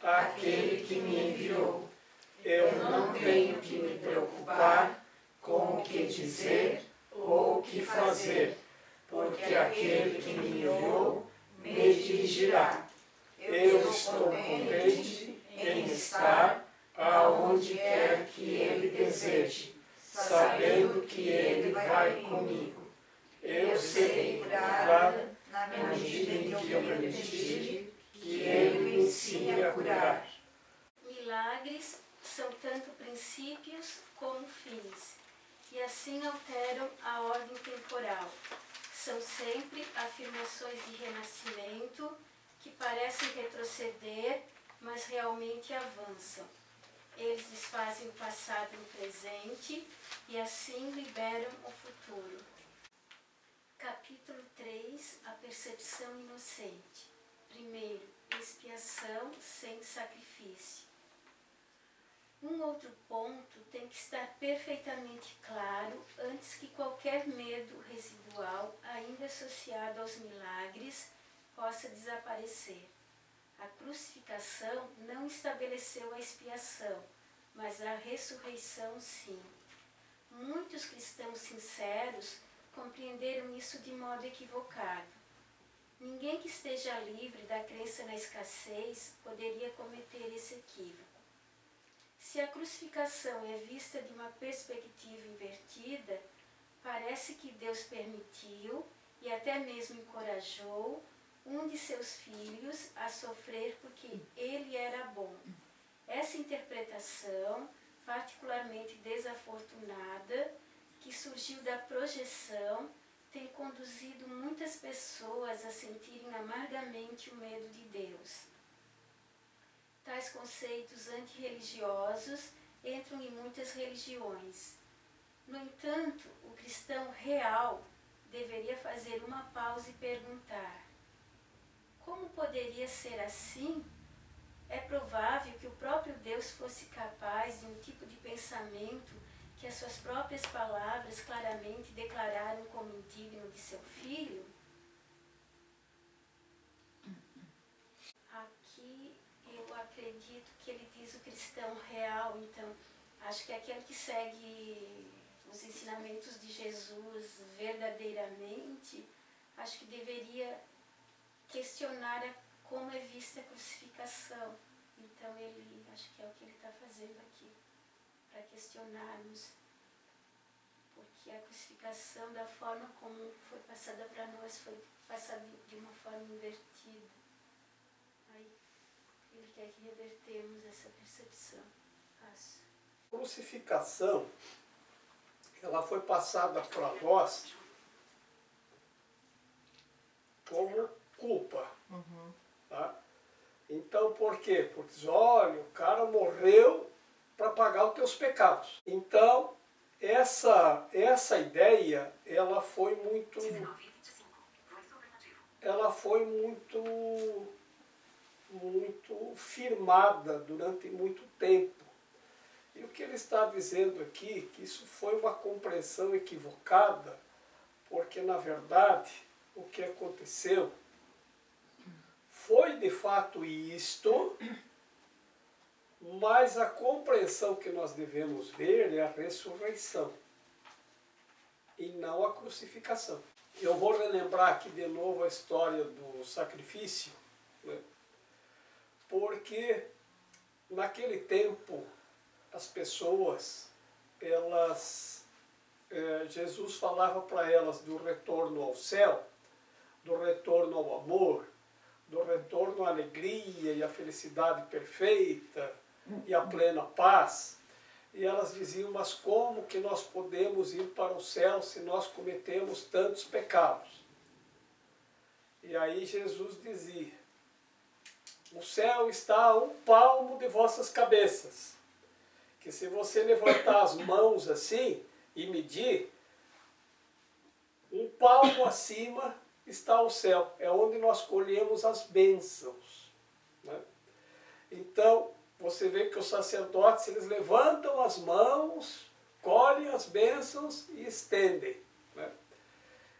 àquele que me enviou. Eu não tenho que me preocupar com o que dizer ou o que fazer, porque aquele que me enviou me dirigirá. Eu estou contente em estar aonde quer que ele deseje, sabendo que ele vai comigo. Eu serei curada na medida em que eu permitir que ele me ensine a curar. Milagres são tanto princípios como fins, e assim alteram a ordem temporal. São sempre afirmações de renascimento que parecem retroceder, mas realmente avançam. Eles desfazem o passado no presente e assim liberam o futuro. Capítulo 3. A percepção inocente. Primeiro, expiação sem sacrifício. Um outro ponto tem que estar perfeitamente claro antes que qualquer medo residual, ainda associado aos milagres, possa desaparecer. A crucificação não estabeleceu a expiação, mas a ressurreição sim. Muitos cristãos sinceros compreenderam isso de modo equivocado. Ninguém que esteja livre da crença na escassez poderia cometer esse equívoco. Se a crucificação é vista de uma perspectiva invertida, parece que Deus permitiu e até mesmo encorajou um de seus filhos a sofrer porque ele era bom. Essa interpretação, particularmente desafortunada, que surgiu da projeção, tem conduzido muitas pessoas a sentirem amargamente o medo de Deus. Tais conceitos antirreligiosos entram em muitas religiões. No entanto, o cristão real deveria fazer uma pausa e perguntar: como poderia ser assim? É provável que o próprio Deus fosse capaz de um tipo de pensamento que as suas próprias palavras claramente declararam como indigno de seu filho? Aqui eu acredito que ele diz o cristão real, então acho que é aquele que segue os ensinamentos de Jesus verdadeiramente, acho que deveria questionar como é vista a crucificação. Então ele, acho que é o que ele está fazendo aqui, para questionarmos, porque a crucificação, da forma como foi passada para nós, foi passada de uma forma invertida. Aí ele quer que revertemos essa percepção. Passo. A crucificação, ela foi passada para nós como culpa. Tá? Então, por quê? Porque diz, olha, o cara morreu para pagar os teus pecados. Então, essa ideia, ela foi muito firmada durante muito tempo. E o que ele está dizendo aqui, que isso foi uma compreensão equivocada, porque, na verdade, o que aconteceu foi de fato isto, mas a compreensão que nós devemos ver é a ressurreição e não a crucificação. Eu vou relembrar aqui de novo a história do sacrifício, né? Porque naquele tempo as pessoas, Jesus falava para elas do retorno ao céu, do retorno ao amor, do retorno à alegria e à felicidade perfeita e à plena paz. E elas diziam, mas como que nós podemos ir para o céu se nós cometemos tantos pecados? E aí Jesus dizia, o céu está a 1 palmo de vossas cabeças, que se você levantar as mãos assim e medir, 1 palmo acima está o céu, é onde nós colhemos as bênçãos, né? Então, você vê que os sacerdotes, eles levantam as mãos, colhem as bênçãos e estendem, né?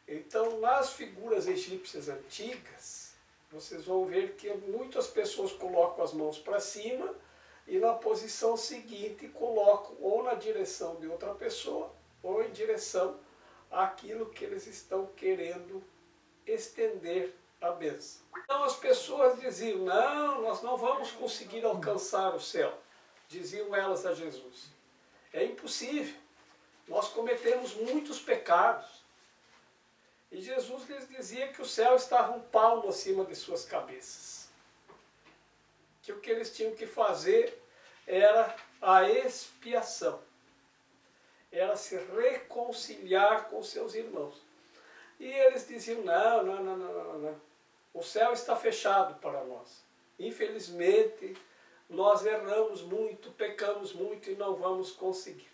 Então, nas figuras egípcias antigas, vocês vão ver que muitas pessoas colocam as mãos para cima e na posição seguinte colocam ou na direção de outra pessoa ou em direção àquilo que eles estão querendo estender a bênção. Então as pessoas diziam, não, nós não vamos conseguir alcançar o céu. Diziam elas a Jesus. É impossível. Nós cometemos muitos pecados. E Jesus lhes dizia que o céu estava um palmo acima de suas cabeças. Que o que eles tinham que fazer era a expiação. Era se reconciliar com seus irmãos. E eles diziam, não. O céu está fechado para nós. Infelizmente, nós erramos muito, pecamos muito e não vamos conseguir.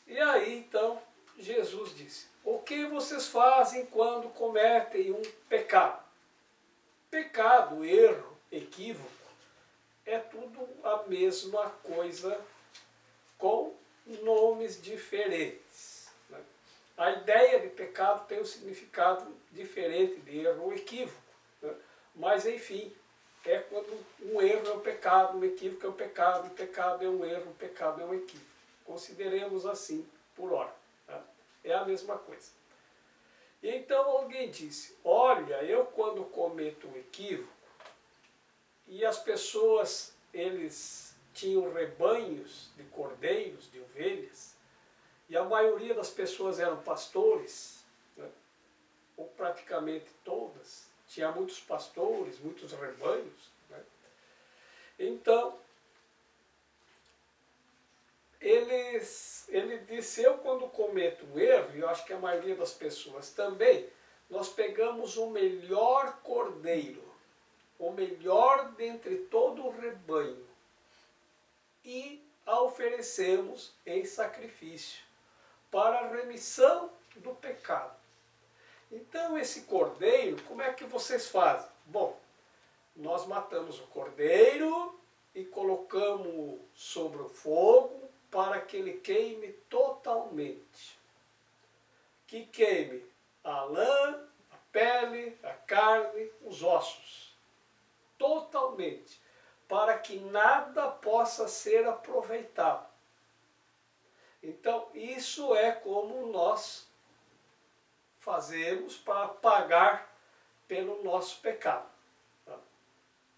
E aí, então, Jesus disse, o que vocês fazem quando cometem um pecado? Pecado, erro, equívoco, é tudo a mesma coisa com nomes diferentes. Né? A ideia de pecado tem um significado diferente de erro ou equívoco. Né? Mas, enfim, é quando um erro é um pecado, um equívoco é um pecado é um erro, um pecado é um equívoco. Consideremos assim por hora. Tá? É a mesma coisa. E então alguém disse, olha, eu quando cometo um equívoco, e as pessoas, eles tinham rebanhos de cordeiros, de ovelhas, e a maioria das pessoas eram pastores, né? Ou praticamente todas, tinha muitos pastores, muitos rebanhos. Né? Então, ele disse, eu quando cometo um erro, e eu acho que a maioria das pessoas também, nós pegamos o melhor cordeiro, o melhor dentre todo o rebanho, e a oferecemos em sacrifício, para a remissão do pecado. Então esse cordeiro, como é que vocês fazem? Bom, nós matamos o cordeiro e colocamos sobre o fogo para que ele queime totalmente. Que queime a lã, a pele, a carne, os ossos. Totalmente. Para que nada possa ser aproveitado. Então, isso é como nós fazemos para pagar pelo nosso pecado. Tá?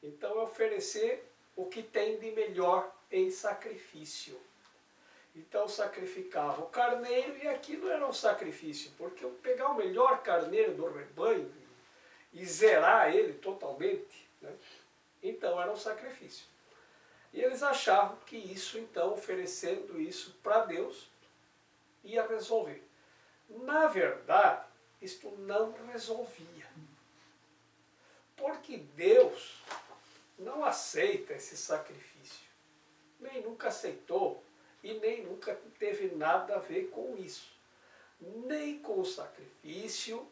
Então, é oferecer o que tem de melhor em sacrifício. Então, sacrificava o carneiro e aquilo era um sacrifício, porque eu pegar o melhor carneiro do rebanho e zerar ele totalmente, né? Então era um sacrifício. E eles achavam que isso, então, oferecendo isso para Deus, ia resolver. Na verdade, isto não resolvia. Porque Deus não aceita esse sacrifício. Nem nunca aceitou e nem nunca teve nada a ver com isso. Nem com o sacrifício,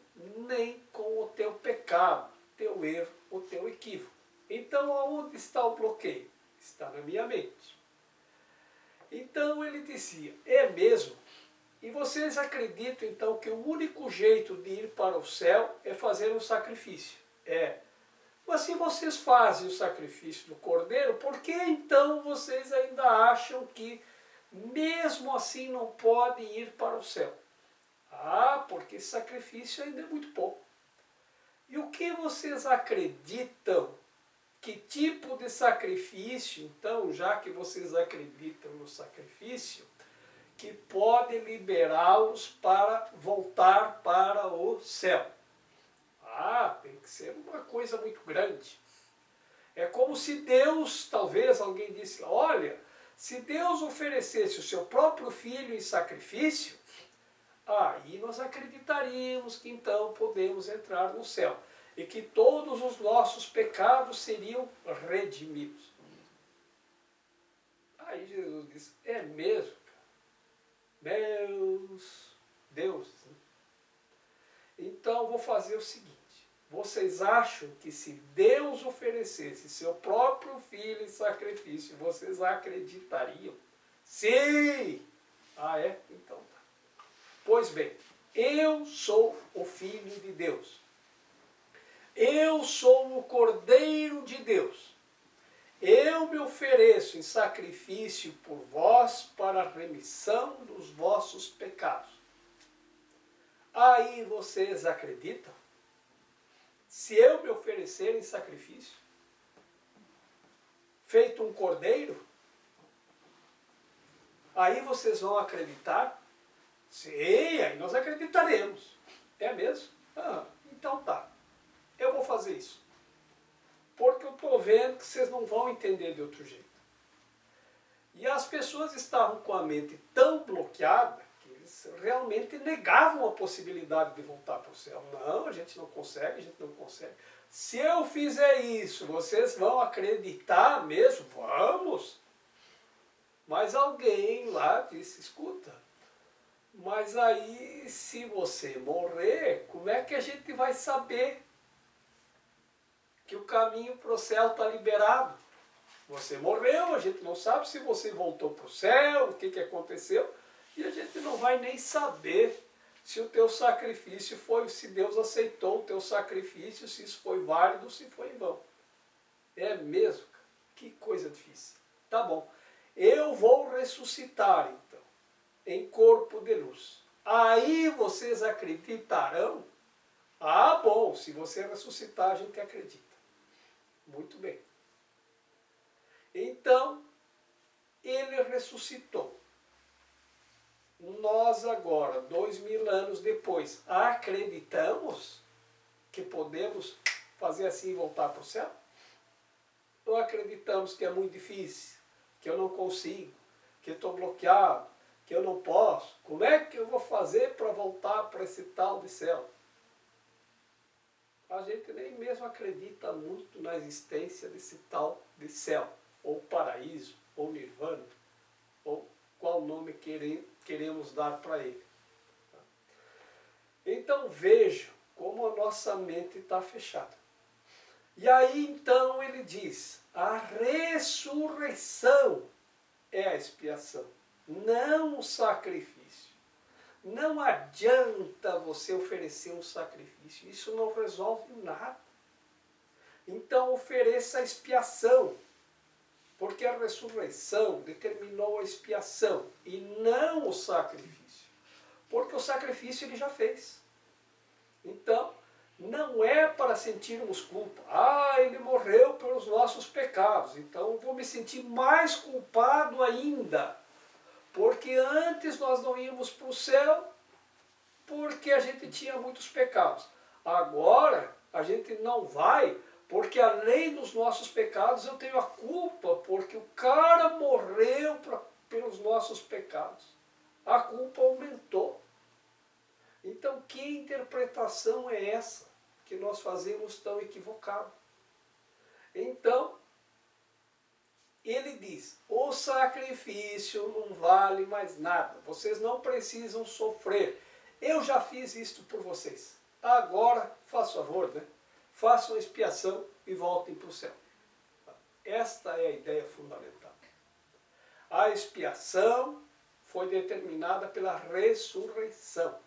nem com o teu pecado, teu erro, o teu equívoco. Então, aonde está o bloqueio? Está na minha mente. Então ele dizia, é mesmo? E vocês acreditam então que o único jeito de ir para o céu é fazer um sacrifício? É. Mas se vocês fazem o sacrifício do cordeiro, por que então vocês ainda acham que mesmo assim não podem ir para o céu? Ah, porque esse sacrifício ainda é muito pouco. E o que vocês acreditam? Que tipo de sacrifício, então, já que vocês acreditam no sacrifício, que pode liberá-los para voltar para o céu? Ah, tem que ser uma coisa muito grande. É como se Deus, talvez alguém disse, olha, se Deus oferecesse o seu próprio filho em sacrifício, aí nós acreditaríamos que então podemos entrar no céu. E que todos os nossos pecados seriam redimidos. Aí Jesus disse, é mesmo? Deus. Então vou fazer o seguinte, vocês acham que se Deus oferecesse seu próprio filho em sacrifício, vocês acreditariam? Sim! Ah, é? Então tá. Pois bem, eu sou o Filho de Deus. eu sou o Cordeiro de Deus. Eu me ofereço em sacrifício por vós para a remissão dos vossos pecados. Aí vocês acreditam? Se eu me oferecer em sacrifício, feito um cordeiro, aí vocês vão acreditar? Sim, aí nós acreditaremos. É mesmo? Ah, então tá. Eu vou fazer isso. Porque eu estou vendo que vocês não vão entender de outro jeito. E as pessoas estavam com a mente tão bloqueada que eles realmente negavam a possibilidade de voltar para o céu. Não, a gente não consegue, a gente não consegue. Se eu fizer isso, vocês vão acreditar mesmo? Vamos! Mas alguém lá disse, escuta, mas aí se você morrer, como é que a gente vai saber que o caminho para o céu está liberado? Você morreu, a gente não sabe se você voltou para o céu, o que aconteceu, e a gente não vai nem saber se o teu sacrifício foi, se Deus aceitou o teu sacrifício, se isso foi válido, se foi em vão. É mesmo, cara? Que coisa difícil. Tá bom, eu vou ressuscitar então, em corpo de luz. Aí vocês acreditarão? Ah, bom, se você ressuscitar, a gente acredita. Muito bem. Então, ele ressuscitou. Nós agora, 2000 anos depois, acreditamos que podemos fazer assim e voltar para o céu? Ou acreditamos que é muito difícil, que eu não consigo, que eu estou bloqueado, que eu não posso? Como é que eu vou fazer para voltar para esse tal de céu? A gente nem mesmo acredita muito na existência desse tal de céu, ou paraíso, ou nirvana, ou qual nome queremos dar para ele. Então veja como a nossa mente está fechada. E aí então ele diz, a ressurreição é a expiação, não o sacrifício. Não adianta você oferecer um sacrifício, isso não resolve nada. Então ofereça a expiação, porque a ressurreição determinou a expiação e não o sacrifício. Porque o sacrifício ele já fez. Então, não é para sentirmos culpa. Ah, ele morreu pelos nossos pecados, então eu vou me sentir mais culpado ainda. Porque antes nós não íamos para o céu porque a gente tinha muitos pecados. Agora a gente não vai porque além dos nossos pecados eu tenho a culpa porque o cara morreu pelos nossos pecados. A culpa aumentou. Então que interpretação é essa que nós fazemos tão equivocada? Então, ele diz, o sacrifício não vale mais nada, vocês não precisam sofrer, eu já fiz isto por vocês, agora, faça favor, né? Façam a expiação e voltem para o céu. Esta é a ideia fundamental. A expiação foi determinada pela ressurreição,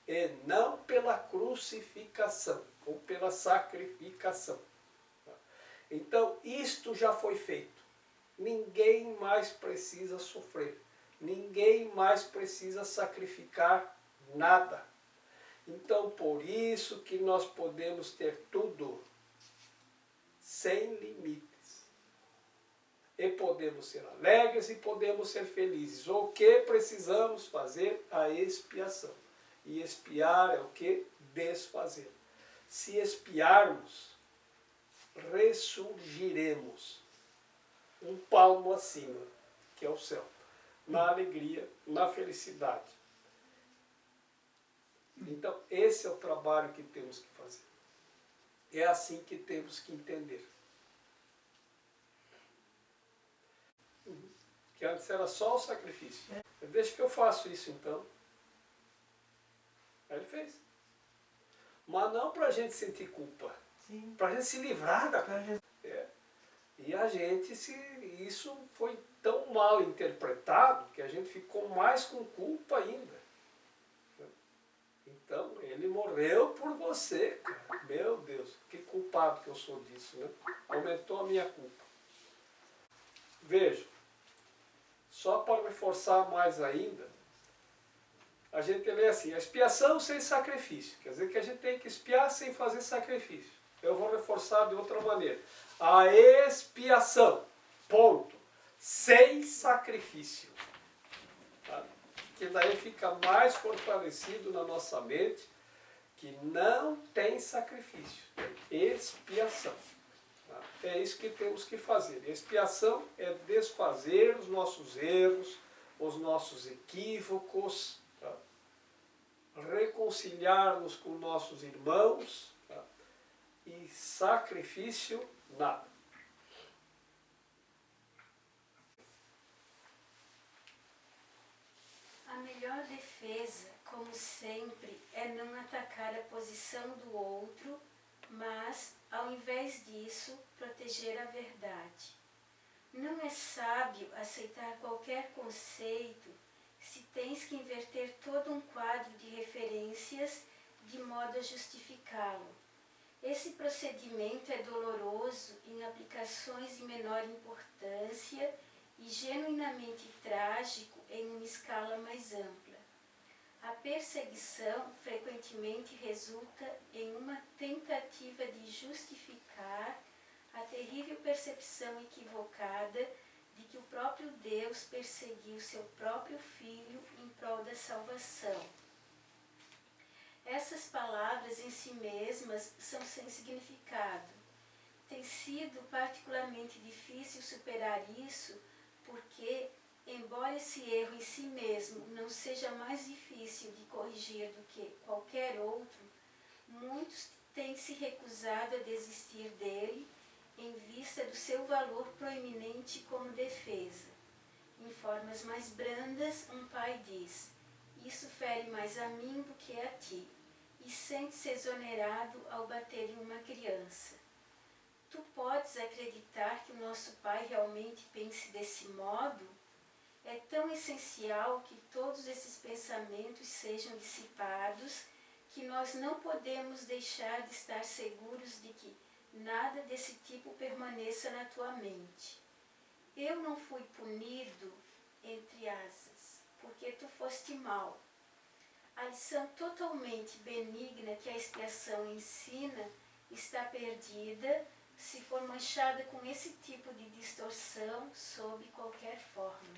e não pela crucificação, ou pela sacrificação. Então, isto já foi feito. Ninguém mais precisa sofrer. Ninguém mais precisa sacrificar nada. Então, por isso que nós podemos ter tudo sem limites. E podemos ser alegres e podemos ser felizes. O que precisamos fazer? A expiação. E expiar é o que? Desfazer. Se expiarmos, ressurgiremos. Um palmo acima, que é o céu, na alegria, na felicidade. Então, esse é o trabalho que temos que fazer. É assim que temos que entender. Que antes era só o sacrifício. Deixa que eu faço isso então. Aí ele fez. Mas não para a gente sentir culpa. Para a gente se livrar da culpa. E a gente, isso foi tão mal interpretado que a gente ficou mais com culpa ainda. Então, ele morreu por você, cara. Meu Deus, que culpado que eu sou disso, né? Aumentou a minha culpa. Veja, só para reforçar mais ainda, a gente lê assim, a expiação sem sacrifício. Quer dizer que a gente tem que expiar sem fazer sacrifício. Eu vou reforçar de outra maneira. A expiação, ponto, sem sacrifício. Tá? Que daí fica mais fortalecido na nossa mente que não tem sacrifício, tem expiação. Tá? É isso que temos que fazer. Expiação é desfazer os nossos erros, os nossos equívocos, tá? Reconciliar-nos com nossos irmãos, tá? E sacrifício, nada. A melhor defesa, como sempre, é não atacar a posição do outro, mas, ao invés disso, proteger a verdade. Não é sábio aceitar qualquer conceito se tens que inverter todo um quadro de referências de modo a justificá-lo. Esse procedimento é doloroso em aplicações de menor importância e genuinamente trágico em uma escala mais ampla. A perseguição frequentemente resulta em uma tentativa de justificar a terrível percepção equivocada de que o próprio Deus perseguiu seu próprio Filho em prol da salvação. Essas palavras em si mesmas são sem significado. Tem sido particularmente difícil superar isso porque, embora esse erro em si mesmo não seja mais difícil de corrigir do que qualquer outro, muitos têm se recusado a desistir dele em vista do seu valor proeminente como defesa. Em formas mais brandas, um pai diz: isso fere mais a mim do que a ti, e sente-se exonerado ao bater em uma criança. Tu podes acreditar que o nosso pai realmente pense desse modo? É tão essencial que todos esses pensamentos sejam dissipados que nós não podemos deixar de estar seguros de que nada desse tipo permaneça na tua mente. Eu não fui punido, entre asas, porque tu foste mau. A lição totalmente benigna que a expiação ensina está perdida se for manchada com esse tipo de distorção sob qualquer forma.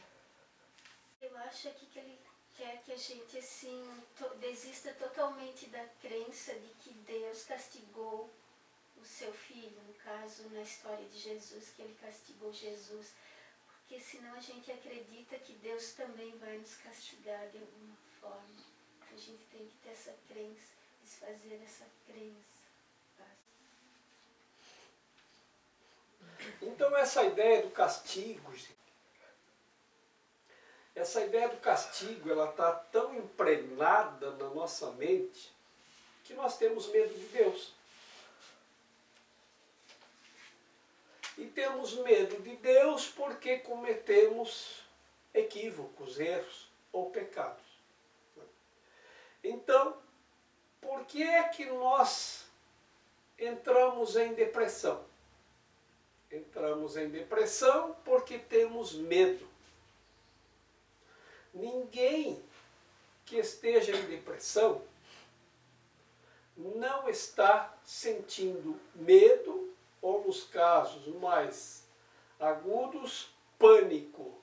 Eu acho aqui que ele quer que a gente assim, desista totalmente da crença de que Deus castigou o seu filho, no caso, na história de Jesus, que ele castigou Jesus, porque senão a gente acredita que Deus também vai nos castigar de alguma forma. A gente tem que ter essa crença, desfazer essa crença. Então essa ideia do castigo, ela está tão impregnada na nossa mente que nós temos medo de Deus. E temos medo de Deus porque cometemos equívocos, erros ou pecados. Então, por que é que nós entramos em depressão? Entramos em depressão porque temos medo. Ninguém que esteja em depressão não está sentindo medo, ou nos casos mais agudos, pânico.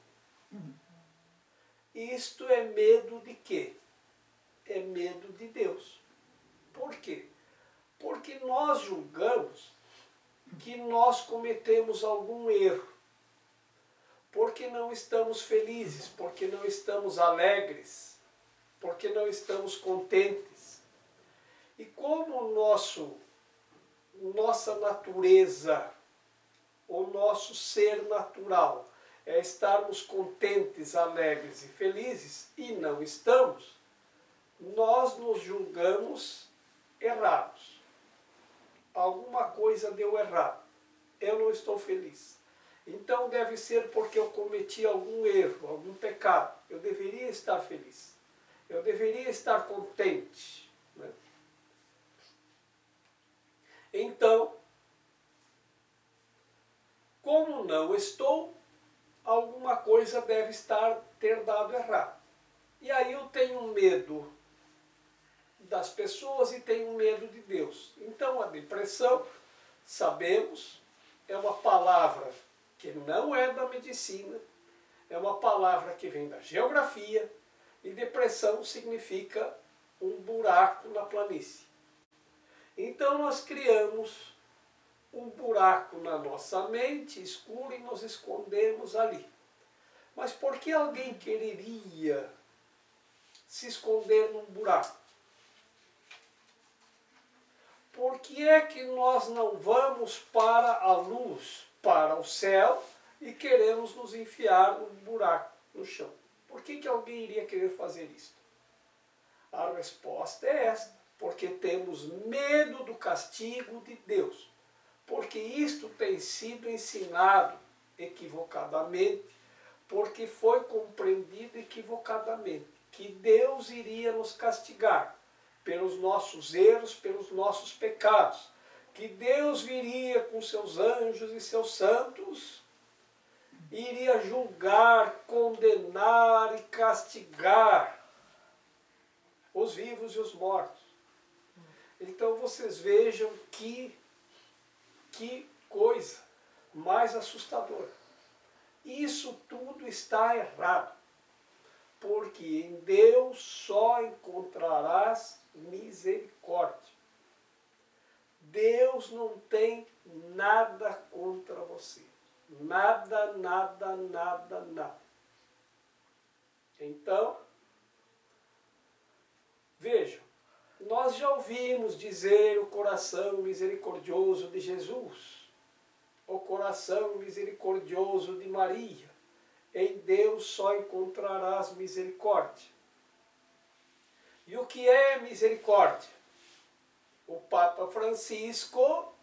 Isto é medo de quê? É medo de Deus. Por quê? Porque nós julgamos que nós cometemos algum erro, porque não estamos felizes, porque não estamos alegres, porque não estamos contentes. E como nossa natureza, o nosso ser natural é estarmos contentes, alegres e felizes, e não estamos, nós nos julgamos errados. Alguma coisa deu errado. Eu não estou feliz. Então deve ser porque eu cometi algum erro, algum pecado. Eu deveria estar feliz. Eu deveria estar contente. né? Então, como não estou, alguma coisa deve ter dado errado. E aí eu tenho medo das pessoas e tenho medo de Deus. Então a depressão, sabemos, é uma palavra que não é da medicina, é uma palavra que vem da geografia, e depressão significa um buraco na planície. Então nós criamos um buraco na nossa mente escuro e nos escondemos ali. Mas por que alguém quereria se esconder num buraco? Por que é que nós não vamos para a luz, para o céu, e queremos nos enfiar num buraco no chão? Por que alguém iria querer fazer isso? A resposta é esta: porque temos medo do castigo de Deus. Porque isto tem sido ensinado equivocadamente, porque foi compreendido equivocadamente, que Deus iria nos castigar pelos nossos erros, pelos nossos pecados, que Deus viria com seus anjos e seus santos, iria julgar, condenar e castigar os vivos e os mortos. Então vocês vejam que coisa mais assustadora. Isso tudo está errado, porque em Deus só encontrarás misericórdia. Deus não tem nada contra você. Nada, nada, nada, nada. Então, vejam, nós já ouvimos dizer o coração misericordioso de Jesus, o coração misericordioso de Maria. Em Deus só encontrarás misericórdia. E o que é misericórdia? O Papa Francisco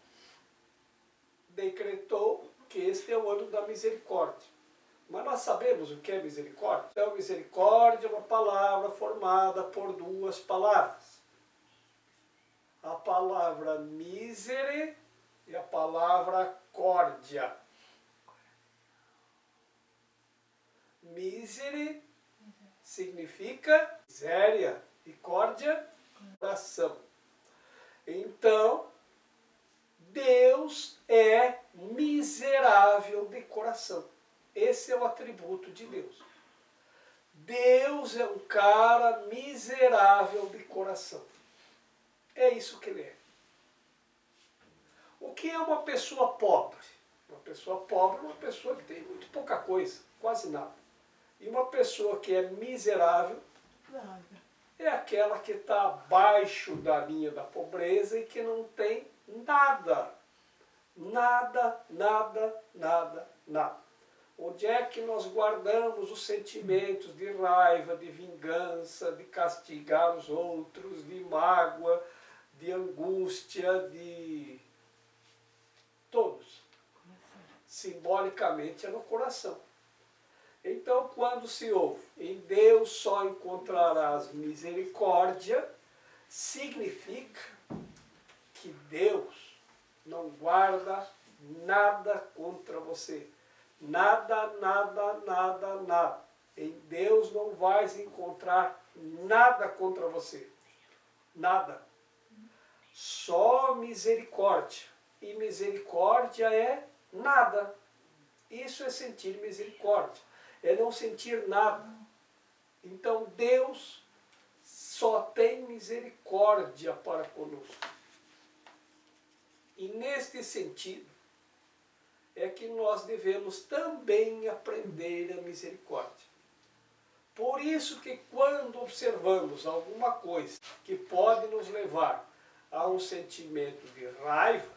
decretou que este é o ano da misericórdia. Mas nós sabemos o que é misericórdia? Então, misericórdia é uma palavra formada por duas palavras. A palavra misere e a palavra córdia. Misere significa miséria e córdia, coração. Então, Deus é miserável de coração. Esse é o atributo de Deus. Deus é um cara miserável de coração. É isso que ele é. O que é uma pessoa pobre? Uma pessoa pobre é uma pessoa que tem muito pouca coisa, quase nada. E uma pessoa que é miserável é aquela que está abaixo da linha da pobreza e que não tem nada. Nada, nada, nada, nada. Onde é que nós guardamos os sentimentos de raiva, de vingança, de castigar os outros, de mágoa, de angústia, de todos? Simbolicamente é no coração. Então, quando se ouve, em Deus só encontrarás misericórdia, significa que Deus não guarda nada contra você. Nada, nada, nada, nada. Em Deus não vais encontrar nada contra você. Nada. Só misericórdia. E misericórdia é nada. Isso é sentir misericórdia. É não sentir nada. Então Deus só tem misericórdia para conosco. E neste sentido é que nós devemos também aprender a misericórdia. Por isso que quando observamos alguma coisa que pode nos levar a um sentimento de raiva,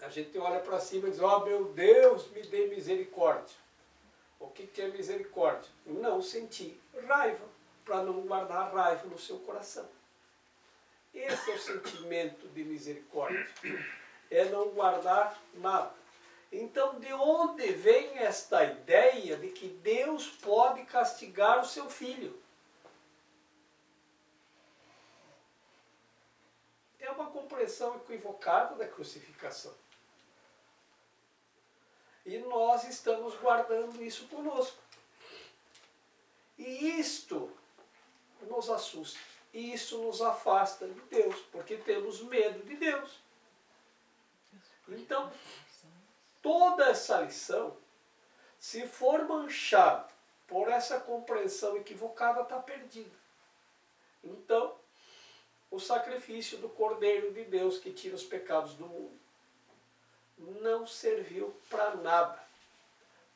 a gente olha para cima e diz: ó, meu Deus, me dê misericórdia. O que é misericórdia? Não sentir raiva, para não guardar raiva no seu coração. Esse é o sentimento de misericórdia. É não guardar nada. Então, de onde vem esta ideia de que Deus pode castigar o seu filho? compreensão equivocada da crucificação. E nós estamos guardando isso conosco. E isto nos assusta. E isso nos afasta de Deus, porque temos medo de Deus. Então, toda essa lição, se for manchada por essa compreensão equivocada, está perdida. Então, o sacrifício do Cordeiro de Deus que tira os pecados do mundo não serviu para nada.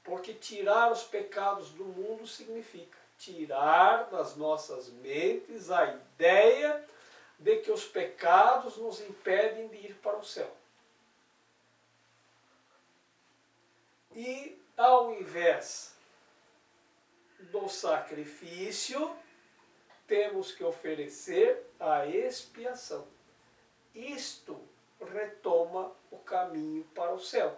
Porque tirar os pecados do mundo significa tirar das nossas mentes a ideia de que os pecados nos impedem de ir para o céu. E ao invés do sacrifício, temos que oferecer a expiação. Isto retoma o caminho para o céu.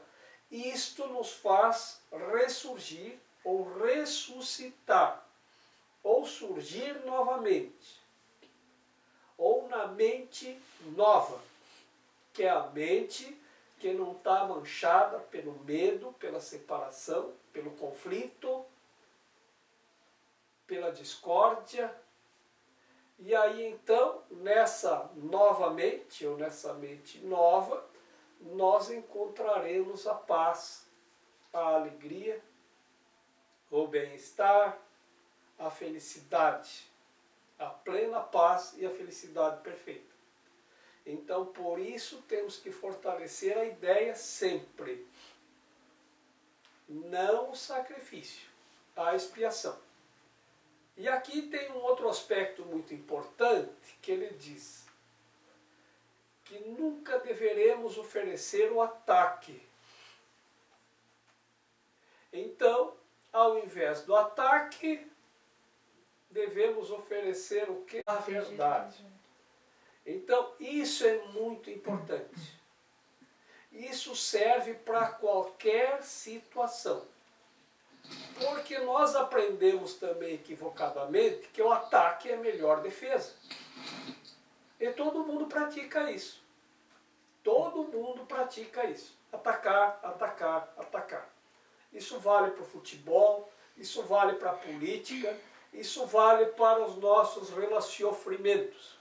Isto nos faz ressurgir ou ressuscitar, ou surgir novamente, ou na mente nova, que é a mente que não está manchada pelo medo, pela separação, pelo conflito, pela discórdia. E aí então, nessa nova mente, ou nessa mente nova, nós encontraremos a paz, a alegria, o bem-estar, a felicidade, a plena paz e a felicidade perfeita. Então, por isso, temos que fortalecer a ideia sempre. Não o sacrifício, a expiação. E aqui tem um outro aspecto muito importante que ele diz que nunca deveremos oferecer o ataque. Então, ao invés do ataque, devemos oferecer o que? A verdade. Então, isso é muito importante. Isso serve para qualquer situação. Porque nós aprendemos também equivocadamente que o ataque é a melhor defesa. E todo mundo pratica isso. Todo mundo pratica isso. Atacar, atacar, atacar. Isso vale para o futebol, isso vale para a política, isso vale para os nossos relacionamentos.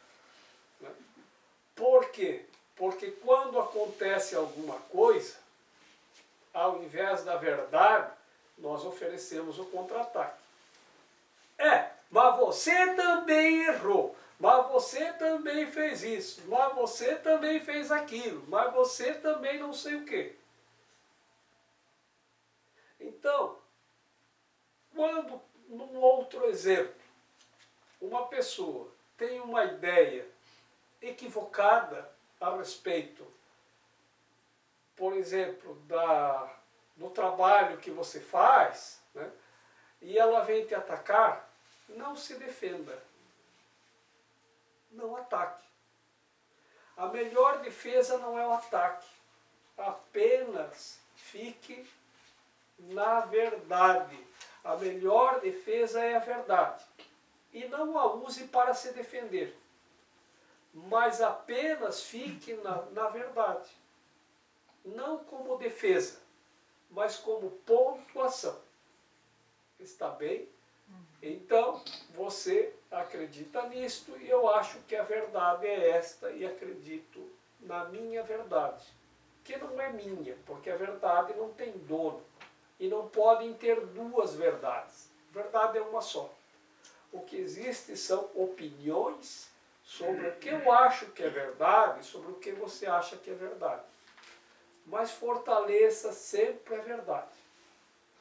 Por quê? Porque quando acontece alguma coisa, ao invés da verdade, nós oferecemos o contra-ataque. Mas você também errou, mas você também fez isso, mas você também fez aquilo, mas você também não sei o quê. Então, quando, num outro exemplo, uma pessoa tem uma ideia equivocada a respeito, por exemplo, do trabalho que você faz, né, e ela vem te atacar, não se defenda. Não ataque. A melhor defesa não é o ataque. Apenas fique na verdade. A melhor defesa é a verdade. E não a use para se defender. Mas apenas fique na verdade. Não como defesa, mas como pontuação. Está bem? Então, você acredita nisto e eu acho que a verdade é esta e acredito na minha verdade. Que não é minha, porque a verdade não tem dono. E não podem ter duas verdades. Verdade é uma só. O que existe são opiniões sobre o que eu acho que é verdade e sobre o que você acha que é verdade. Mas fortaleça sempre a verdade.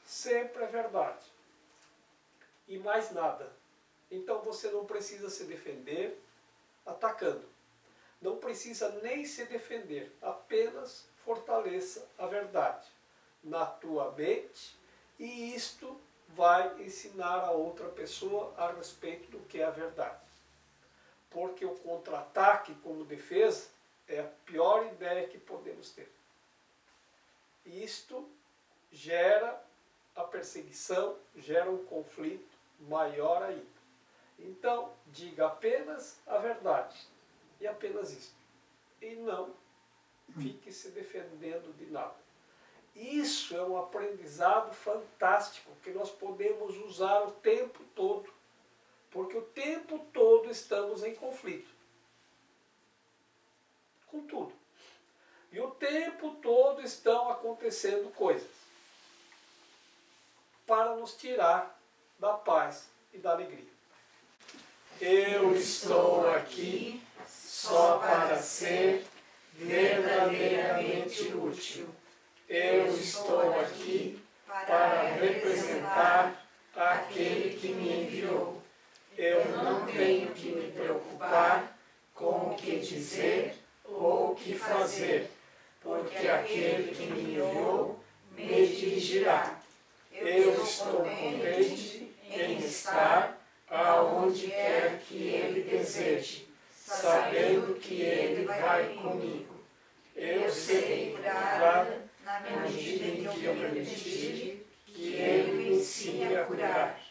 Sempre a verdade. E mais nada. Então você não precisa se defender atacando. Não precisa nem se defender. Apenas fortaleça a verdade na tua mente e isto vai ensinar a outra pessoa a respeito do que é a verdade. Porque o contra-ataque como defesa é a pior ideia que podemos ter. Isto gera a perseguição, gera um conflito maior ainda. Então, diga apenas a verdade. E apenas isso. e não fique se defendendo de nada. Isso é um aprendizado fantástico que nós podemos usar o tempo todo, porque o tempo todo estamos em conflito com tudo. E o tempo todo estão acontecendo coisas para nos tirar da paz e da alegria. Eu estou aqui só para ser verdadeiramente útil. Eu estou aqui para representar aquele que me enviou. Eu não tenho que me preocupar com o que dizer ou o que fazer, porque aquele que me enviou me dirigirá. Eu estou contente em estar aonde quer que Ele deseje, sabendo que Ele vai comigo. Eu serei curada na medida em que eu permitir que Ele me ensine a curar.